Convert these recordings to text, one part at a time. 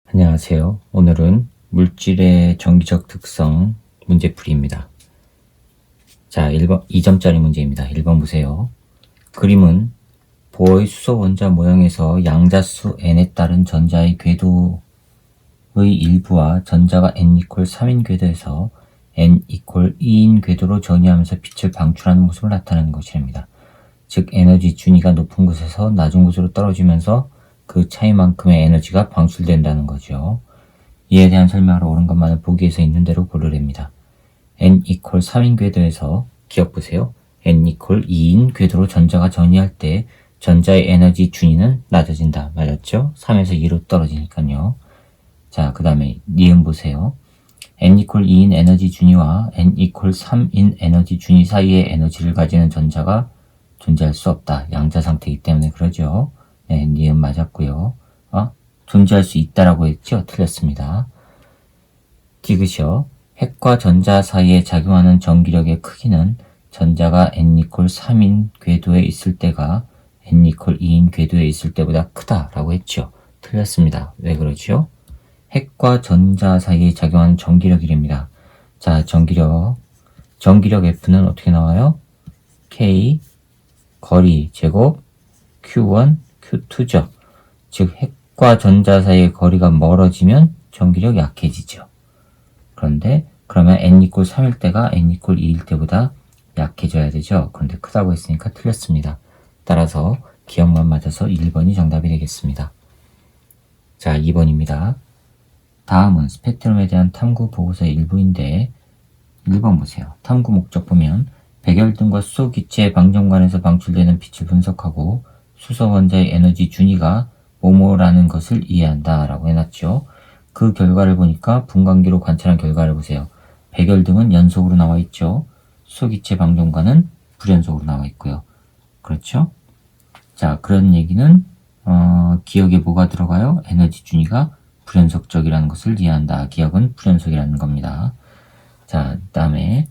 안녕하세요. 오늘은 물질의 정기적 특성 문제풀이입니다. 자, 2점짜리 문제입니다. 1번 보세요. 그림은 보어의 수소 원자 모형에서 양자수 n에 따른 전자의 궤도의 일부와 전자가 n=3인 궤도에서 n=2인 궤도로 전이하면서 빛을 방출하는 모습을 나타내는 것입니다. 즉 에너지 준위가 높은 곳에서 낮은 곳으로 떨어지면서 그 차이만큼의 에너지가 방출된다는 거죠. 이에 대한 설명을 옳은 것만을 보기에서 있는 대로 고르랍니다. n=3인 궤도에서 기억 보세요. n=2인 궤도로 전자가 전이할 때 전자의 에너지 준위는 낮아진다. 맞았죠? 3에서 2로 떨어지니까요. 자, 그 다음에 니은 보세요. n=2인 에너지 준위와 n=3인 에너지 준위 사이의 에너지를 가지는 전자가 존재할 수 없다. 양자 상태이기 때문에 그러죠. 네, 니은 맞았고요. 존재할 수 있다라고 했죠? 틀렸습니다. 디귿이요. 핵과 전자 사이에 작용하는 전기력의 크기는 전자가 n=3인 궤도에 있을 때가 n=2인 궤도에 있을 때보다 크다라고 했죠? 틀렸습니다. 왜 그러죠? 핵과 전자 사이에 작용하는 전기력이랍니다. 자, 전기력 F는 어떻게 나와요? K 거리 제곱 Q1, Q2죠. 즉 핵과 전자 사이의 거리가 멀어지면 전기력이 약해지죠. 그런데 그러면 n=3일 때가 n=2일 때보다 약해져야 되죠. 그런데 크다고 했으니까 틀렸습니다. 따라서 기억만 맞아서 1번이 정답이 되겠습니다. 자, 2번입니다. 다음은 스펙트럼에 대한 탐구 보고서의 일부인데 1번 보세요. 탐구 목적 보면 백열등과 수소 기체의 방정관에서 방출되는 빛을 분석하고 수소 원자의 에너지 준위가 뭐뭐라는 것을 이해한다 라고 해놨죠. 그 결과를 보니까 분광기로 관찰한 결과를 보세요. 백열등은 연속으로 나와 있죠. 수소 기체 방정관은 불연속으로 나와 있고요. 그렇죠? 자, 그런 얘기는 기억에 뭐가 들어가요? 에너지 준위가 불연속적이라는 것을 이해한다. 기억은 불연속이라는 겁니다. 자, 그 다음에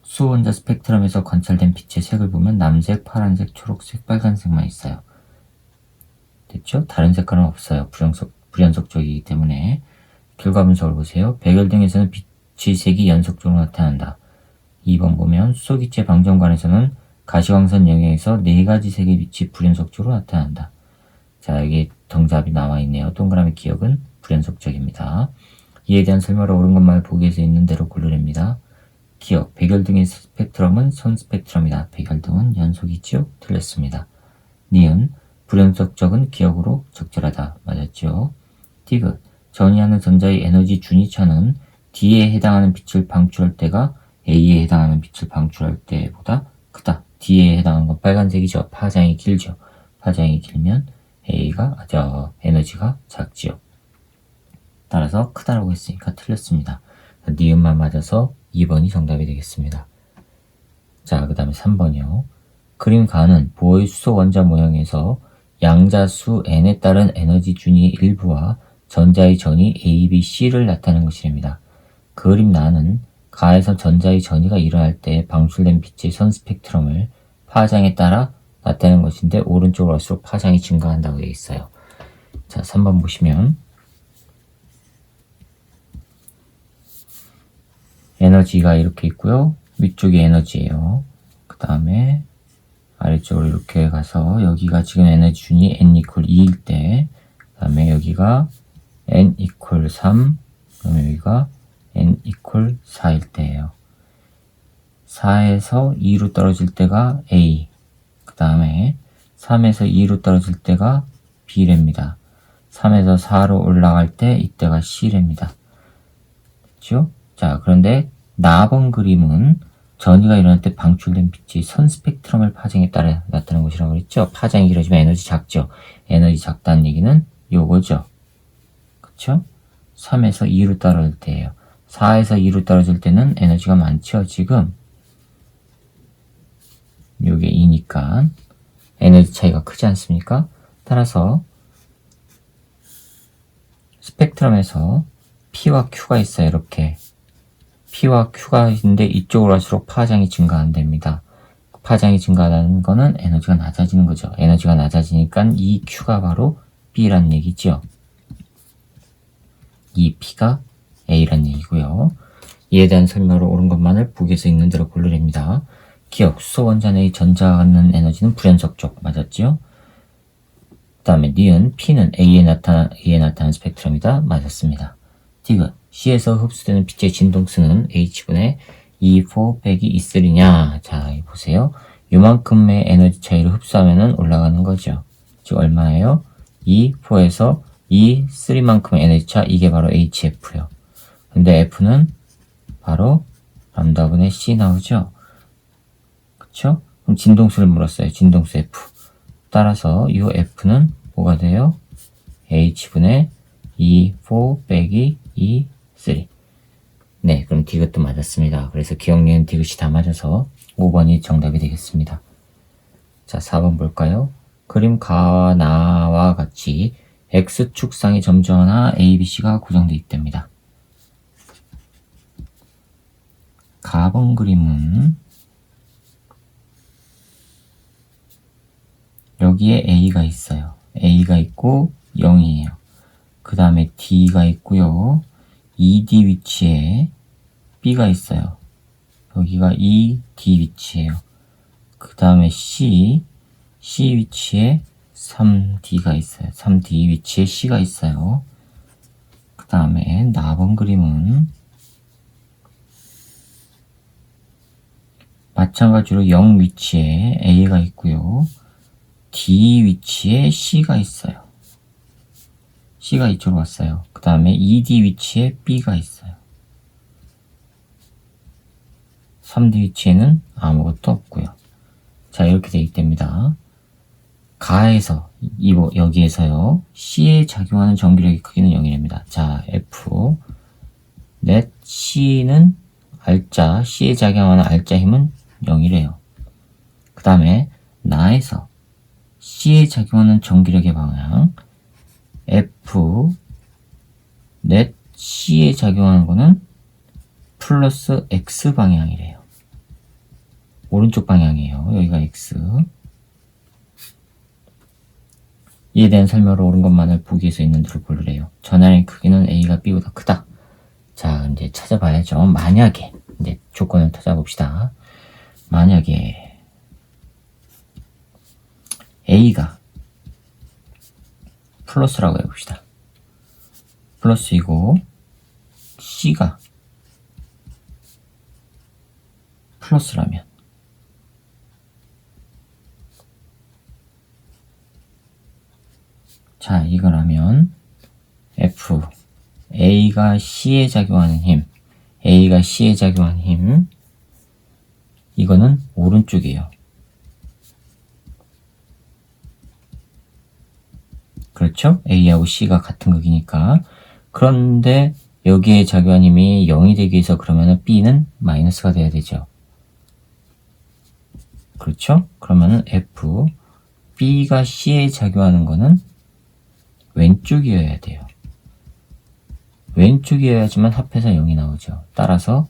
수소원자 스펙트럼에서 관찰된 빛의 색을 보면 남색, 파란색, 초록색, 빨간색만 있어요. 됐죠? 다른 색깔은 없어요. 불연속적이기 때문에. 결과 분석을 보세요. 백열등에서는 빛의 색이 연속적으로 나타난다. 2번 보면 수소기체 방정관에서는 가시광선 영역에서 4가지 색의 빛이 불연속적으로 나타난다. 자, 여기 정답이 나와 있네요. 동그라미 기억은 불연속적입니다. 이에 대한 설명을 옳은 것만을 보기에서 있는 대로 고르랍니다. 기억, 백열등의 스펙트럼은 선 스펙트럼이다. 백열등은 연속이지요? 틀렸습니다. 니은, 불연속적은 기억으로 적절하다. 맞았죠? 디귿, 전이하는 전자의 에너지 준위차는 D에 해당하는 빛을 방출할 때가 A에 해당하는 빛을 방출할 때보다 크다. D에 해당하는 건 빨간색이죠. 파장이 길죠. 파장이 길면 에너지가 작지요. 따라서 크다라고 했으니까 틀렸습니다. 니은만 맞아서 2번이 정답이 되겠습니다. 자, 그 다음에 3번이요. 그림 가는 보어의 수소 원자 모형에서 양자수 n에 따른 에너지 준위의 일부와 전자의 전이 A, B, C를 나타내는 것이랍니다. 그림 나는 가에서 전자의 전이가 일어날 때 방출된 빛의 선 스펙트럼을 파장에 따라 나타내는 것인데 오른쪽으로 갈수록 파장이 증가한다고 되어 있어요. 자, 3번 보시면 에너지가 이렇게 있고요. 위쪽이 에너지예요. 그 다음에 아래쪽으로 이렇게 가서 여기가 지금 에너지 준위 n=2일 때, 그 다음에 여기가 n=3, 그 다음에 여기가 n=4일 때예요. 4에서 2로 떨어질 때가 A, 그 다음에 3에서 2로 떨어질 때가 B랍니다. 3에서 4로 올라갈 때 이때가 C랍니다. 그렇죠? 자, 그런데 나번 그림은 전이가 일어날 때 방출된 빛이 선 스펙트럼을 파장에 따라 나타나는 것이라고 그랬죠? 파장이 길어지면 에너지 작죠? 에너지 작다는 얘기는 요거죠? 그쵸? 3에서 2로 떨어질 때예요. 4에서 2로 떨어질 때는 에너지가 많죠? 지금 요게 2니까 에너지 차이가 크지 않습니까? 따라서 스펙트럼에서 P와 Q가 있어요. 이렇게 P와 Q가 있는데 이쪽으로 갈수록 파장이 증가한답니다. 파장이 증가하는 거는 에너지가 낮아지는 거죠. 에너지가 낮아지니까 이 Q가 바로 B라는 얘기죠. 이 B가 A란 얘기고요. 이에 대한 설명으로 옳은 것만을 보기에서 있는 대로 고르랍니다. 기억, 수소 원자 내의 전자가 갖는 에너지는 불연속 쪽 맞았지요? 그 다음에 니은, P는 A에 나타나는 스펙트럼이다. 맞았습니다. 디귿, C에서 흡수되는 빛의 진동수는 H분의 E4 빼기 E3냐. 자, 보세요. 요만큼의 에너지 차이를 흡수하면 올라가는 거죠. 즉 얼마예요? E4에서 E3만큼의 에너지 차, 이게 바로 HF요. 근데 F는 바로 람다분의 C 나오죠? 그쵸? 그럼 진동수를 물었어요. 진동수 F. 따라서 이 F는 뭐가 돼요? H분의 E4 빼기 E3. 네, 그럼 디귿도 맞았습니다. 그래서 기억니은 디귿이 다 맞아서 5번이 정답이 되겠습니다. 자, 4번 볼까요? 그림 가와 나와 같이 X축상의 점주 하나 A, B, C가 고정되어 있답니다. 가번 그림은 여기에 A가 있어요. A가 있고 0이에요. 그 다음에 D가 있고요. ED 위치에 B가 있어요. 여기가 ED 위치에요. 그 다음에 C 위치에 3D가 있어요. 3D 위치에 C가 있어요. 그 다음에 나번 그림은 마찬가지로 0 위치에 A가 있고요. D 위치에 C가 있어요. C가 이쪽으로 왔어요. 그 다음에 ED 위치에 B가 있어요. 3D 위치에는 아무것도 없고요. 자, 이렇게 되어 있답니다. 가에서, 여기에서요, C에 작용하는 전기력의 크기는 0이랍니다. 자, F, 넷, C는 알자, C에 작용하는 알자 힘은 0이래요. 그 다음에, 나에서 C에 작용하는 전기력의 방향, F, 넷, C에 작용하는 거는 플러스 X 방향이래요. 오른쪽 방향이에요. 여기가 X. 이에 대한 설명으로 옳은 것만을 보기에서 있는 대로 고르래요. 전하의 크기는 A가 B보다 크다. 자, 이제 찾아봐야죠. 만약에, 이제 조건을 찾아봅시다. 만약에 A가 플러스라고 해봅시다. 플러스이고 C가 플러스라면 자, 이거라면 F, A가 C에 작용하는 힘, A가 C에 작용하는 힘, 이거는 오른쪽이에요. 그렇죠? A하고 C가 같은 극이니까. 그런데 여기에 작용한 힘이 0이 되기 위해서 그러면은 B는 마이너스가 돼야 되죠. 그렇죠? 그러면은 F, B가 C에 작용하는 거는 왼쪽이어야 돼요. 왼쪽이어야지만 합해서 0이 나오죠. 따라서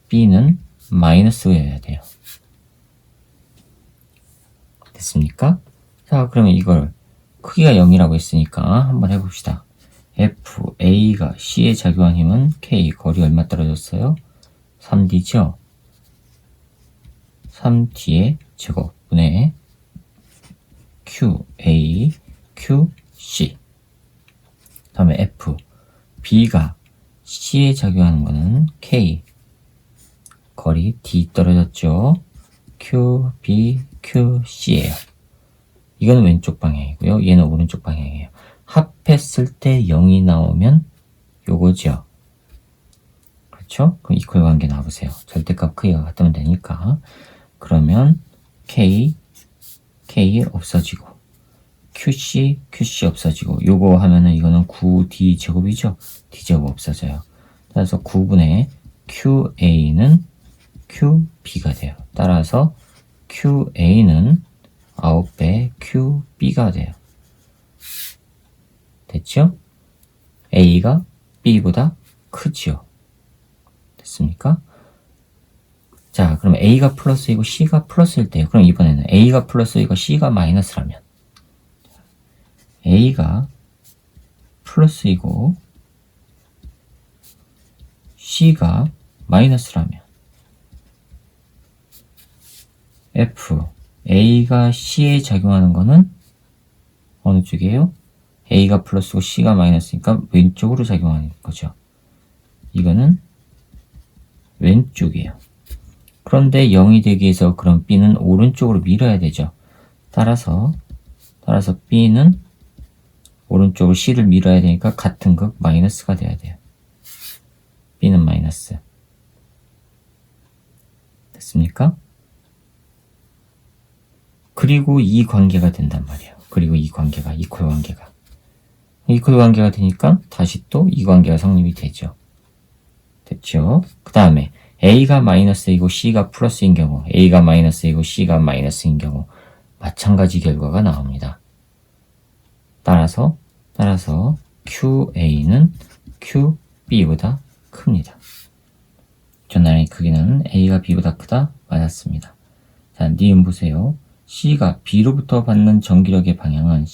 B는 마이너스여야 돼요. 됐습니까? 자, 그러면 이걸 크기가 0이라고 했으니까 한번 해봅시다. F, A가 C에 작용한 힘은 K, 거리 얼마 떨어졌어요? 3D죠? 3D의 제곱분의 Q, A, Q, C. 다음에 F, B가 C에 작용하는 거는 K, 거리 D 떨어졌죠? Q, B, Q, C예요. 이거는 왼쪽 방향이고요. 얘는 오른쪽 방향이에요. 합했을 때 0이 나오면 요거죠. 그렇죠? 그럼 이퀄 관계 나와보세요. 절대값 크기가 같으면 되니까. 그러면 K 없어지고 QC 없어지고 요거 하면은 이거는 9D 제곱이죠. D 제곱 없어져요. 따라서 9분의 QA는 QB가 돼요. 따라서 QA는 9배 QB가 돼요. 됐죠? A가 B보다 크지요. 됐습니까? 자, 그럼 A가 플러스이고 C가 플러스일 때요. 그럼 이번에는 A가 플러스이고 C가 마이너스라면 A가 플러스이고 C가 마이너스라면 F, A가 C에 작용하는 거는 어느 쪽이에요? A가 플러스고 C가 마이너스니까 왼쪽으로 작용하는 거죠. 이거는 왼쪽이에요. 그런데 0이 되기 위해서 그럼 B는 오른쪽으로 밀어야 되죠. 따라서 B는 오른쪽으로 C를 밀어야 되니까 같은 극 마이너스가 돼야 돼요. B는 마이너스. 됐습니까? 그리고 이 관계가 된단 말이에요. 그리고 이 관계가, 이퀄 관계가. 이퀄 관계가 되니까 다시 또 이 관계가 성립이 되죠. 됐죠? 그 다음에 A가 마이너스이고 C가 플러스인 경우, A가 마이너스이고 C가 마이너스인 경우 마찬가지 결과가 나옵니다. 따라서 QA는 QB보다 큽니다. 전날의 크기는 A가 B보다 크다? 맞았습니다. 자, 니은 보세요. C가 B로부터 받는 전기력의 방향은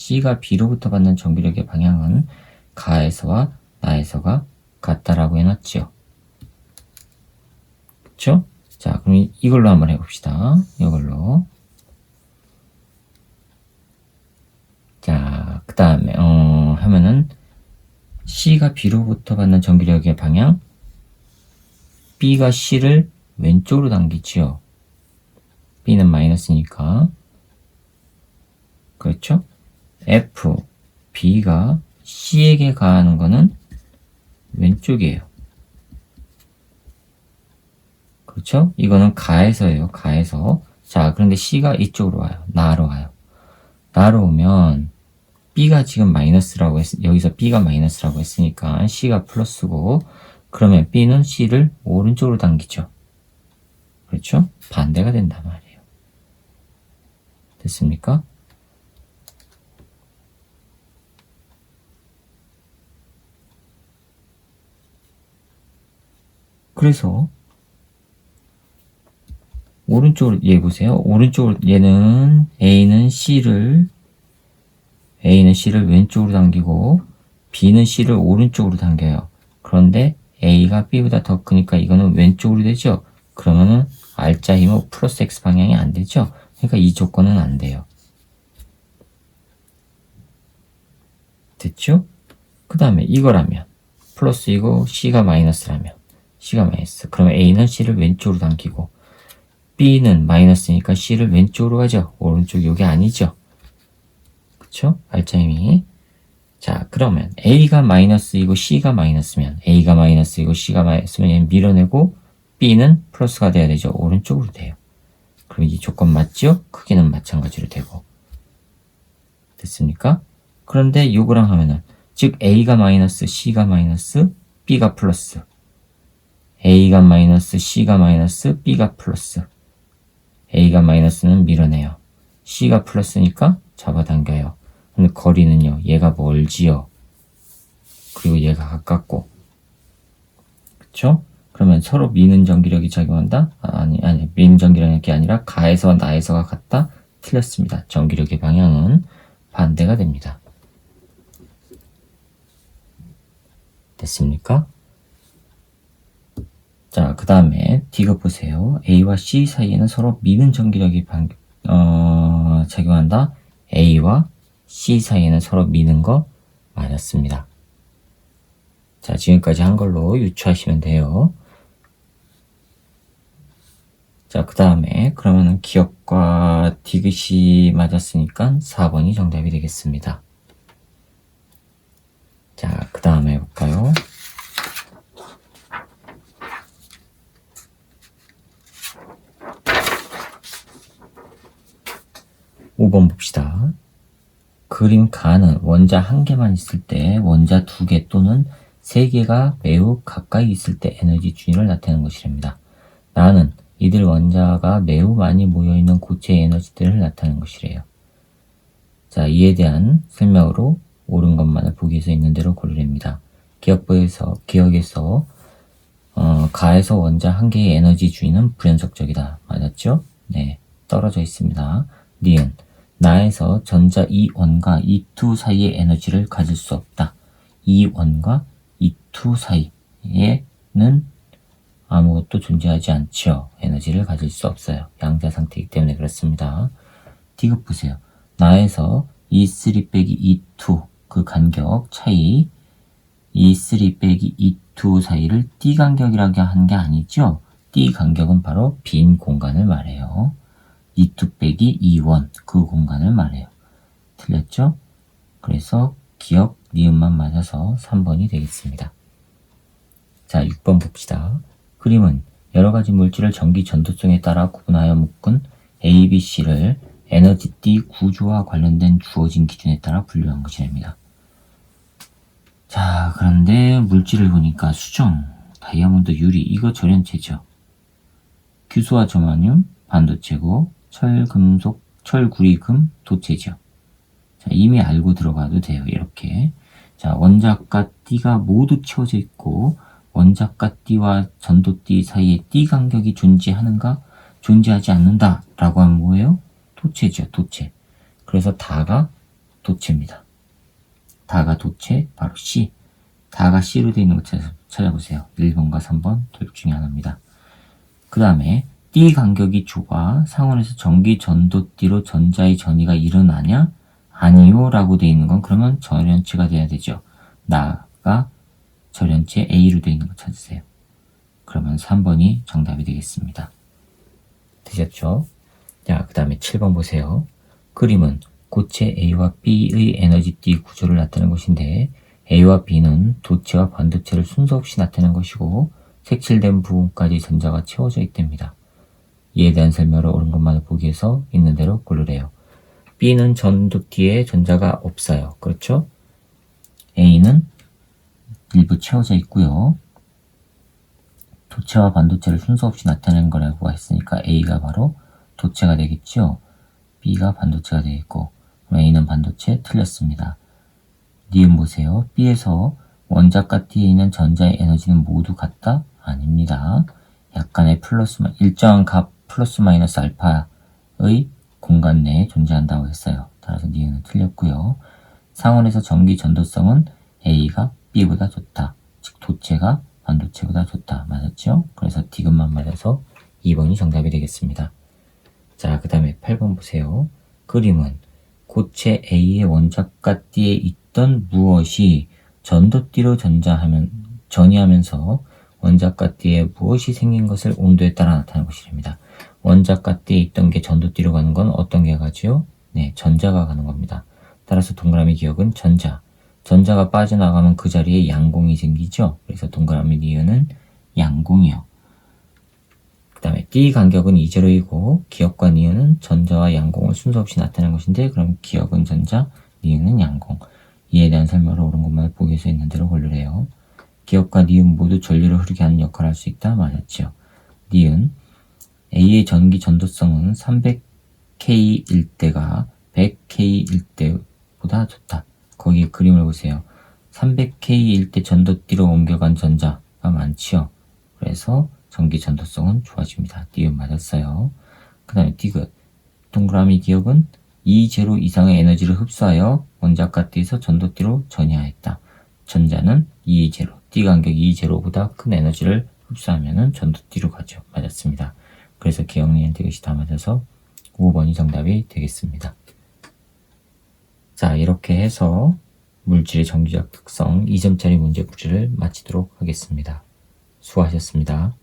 가에서와 나에서가 같다라고 해놨죠. 그쵸? 자, 그럼 이걸로 한번 해봅시다. 이걸로. 자, 그 다음에, 하면은, C가 B로부터 받는 전기력의 방향, B가 C를 왼쪽으로 당기지요. B는 마이너스니까. 그렇죠? F, B가 C에게 가하는 거는 왼쪽이에요. 그렇죠? 이거는 가에서예요. 가에서. 자, 그런데 C가 이쪽으로 와요. 나로 와요. 나로 오면 B가 지금 마이너스라고 여기서 B가 마이너스라고 했으니까 C가 플러스고, 그러면 B는 C를 오른쪽으로 당기죠. 그렇죠? 반대가 된단 말이에요. 됐습니까? 그래서 오른쪽으로 얘 보세요. 오른쪽으로 얘는 A는 C를 왼쪽으로 당기고 B는 C를 오른쪽으로 당겨요. 그런데 A가 B보다 더 크니까 이거는 왼쪽으로 되죠. 그러면은 R자 힘은 플러스 X 방향이 안 되죠. 그러니까 이 조건은 안 돼요. 됐죠? 그 다음에 이거라면 플러스이고 C가 마이너스라면 그러면 A는 C를 왼쪽으로 당기고 B는 마이너스니까 C를 왼쪽으로 가죠. 오른쪽 요게 아니죠. 그쵸? R자 힘이. 자, 그러면 A가 마이너스이고 C가 마이너스면 얘는 밀어내고 B는 플러스가 돼야 되죠. 오른쪽으로 돼요. 그럼 이 조건 맞죠? 크기는 마찬가지로 되고. 됐습니까? 그런데 요거랑 하면은 즉 A가 마이너스, C가 마이너스, B가 플러스. A가 마이너스, C가 마이너스, B가 플러스. A가 마이너스는 밀어내요. C가 플러스니까 잡아당겨요. 근데 거리는요, 얘가 멀지요. 그리고 얘가 가깝고. 그쵸? 그러면 서로 미는 전기력이 작용한다? 아니, 미는 전기력이 아니라 가에서 나에서가 같다? 틀렸습니다. 전기력의 방향은 반대가 됩니다. 됐습니까? 자, 그 다음에 D급 보세요. A와 C 사이에는 서로 미는 전기력이 작용한다. A와 C 사이에는 서로 미는 거 맞았습니다. 자, 지금까지 한 걸로 유추하시면 돼요. 자, 그 다음에 그러면은 기억과 디귿이 맞았으니까 4번이 정답이 되겠습니다. 자, 그 다음에 해볼까요? 5번 봅시다. 그림 가는 원자 한 개만 있을 때 원자 2개 또는 3개가 매우 가까이 있을 때 에너지 준위를 나타내는 것이랍니다. 나는 이들 원자가 매우 많이 모여있는 고체의 에너지들을 나타내는 것이래요. 자, 이에 대한 설명으로 옳은 것만을 보기에서 있는 대로 고르랍니다. 기억에서 가에서 원자 한 개의 에너지 주위는 불연속적이다. 맞았죠? 네, 떨어져 있습니다. 니은 나에서 전자 2원과 2,2 사이의 에너지를 가질 수 없다. E1과 E2 사이에는 아무것도 존재하지 않죠. 에너지를 가질 수 없어요. 양자 상태이기 때문에 그렇습니다. 디귿 보세요. 나에서 E3 빼기 E2 그 간격 차이 E3 빼기 E2 사이를 D 간격이라고 한 게 아니죠. D 간격은 바로 빈 공간을 말해요. E2 빼기 E1 그 공간을 말해요. 틀렸죠? 그래서 기억, 니은만 맞아서 3번이 되겠습니다. 자, 6번 봅시다. 그림은 여러가지 물질을 전기 전도성에 따라 구분하여 묶은 A, B, C를 에너지 D 구조와 관련된 주어진 기준에 따라 분류한 것이랍니다. 자, 그런데 물질을 보니까 수정, 다이아몬드, 유리 이거 절연체죠. 규소와 저마늄, 반도체고 철, 금속, 철, 구리, 금, 도체죠. 자, 이미 알고 들어가도 돼요. 이렇게. 자, 원자과 D가 모두 채워져 있고 원자과 D와 전도 D 사이에 D 간격이 존재하는가? 존재하지 않는다 라고 하면 뭐예요? 도체죠. 도체. 그래서 다가 도체입니다. 다가 도체, 바로 C. 다가 C로 되어 있는 거 찾아보세요. 1번과 3번 둘 중에 하나입니다. 그 다음에 D 간격이 좁아 상온에서 전기 전도 D로 전자의 전이가 일어나냐? 아니요 라고 되어 있는 건 그러면 절연체가 돼야 되죠. 나가 절연체 A로 되어 있는 거 찾으세요. 그러면 3번이 정답이 되겠습니다. 되셨죠? 자, 그 다음에 7번 보세요. 그림은 고체 A와 B의 에너지 D 구조를 나타내는 것인데 A와 B는 도체와 반도체를 순서 없이 나타내는 것이고 색칠된 부분까지 전자가 채워져 있답니다. 이에 대한 설명을 옳은 것만을 보기 위해서 있는 대로 고르래요. B는 전도 D에 전자가 없어요. 그렇죠? A는 일부 채워져 있고요. 도체와 반도체를 순서 없이 나타내는 거라고 했으니까 A가 바로 도체가 되겠죠. B가 반도체가 되겠고 A는 반도체 틀렸습니다. 니은 보세요. B에서 원자과 D에 있는 전자의 에너지는 모두 같다? 아닙니다. 약간의 일정한 값 플러스 마이너스 알파의 공간 내에 존재한다고 했어요. 따라서 니은은 틀렸고요. 상온에서 전기 전도성은 A가 B보다 좋다. 즉 도체가 반도체보다 좋다. 맞았죠? 그래서 디귿만 맞아서 2번이 정답이 되겠습니다. 자, 그 다음에 8번 보세요. 그림은 고체 A의 원자과 D에 있던 무엇이 전도 D로 전이하면서 원자과 D에 무엇이 생긴 것을 온도에 따라 나타나는 것이랍니다. 원자과 D에 있던 게 전도 D로 가는 건 어떤 게 가지요? 네, 전자가 가는 겁니다. 따라서 동그라미 기억은 전자. 전자가 빠져나가면 그 자리에 양공이 생기죠. 그래서 동그라미 니은은 양공이요. 그 다음에 D 간격은 2제로이고 기억과 니은은 전자와 양공을 순서 없이 나타내는 것인데 그럼 기억은 전자, 니은은 양공. 이에 대한 설명을 옳은 것만 보기 위해서 있는 대로 고르래요. 기억과 니은 모두 전류를 흐르게 하는 역할을 할 수 있다. 맞았죠. 니은 A의 전기 전도성은 300K일 때가 100K일 때보다 좋다. 거기 그림을 보세요. 300K일 때 전도 D로 옮겨간 전자가 많지요. 그래서 전기 전도성은 좋아집니다. 니은 맞았어요. 그 다음에 디귿. 동그라미 기억은 E0 이상의 에너지를 흡수하여 원자과 D에서 전도 D로 전이하였다. 전자는 E0, D 간격 E0보다 큰 에너지를 흡수하면 전도 D로 가죠. 맞았습니다. 그래서 기억, 니은, 디귿이 다 맞아서 5번이 정답이 되겠습니다. 자, 이렇게 해서 물질의 전기적 특성 2점짜리 문제풀이를 마치도록 하겠습니다. 수고하셨습니다.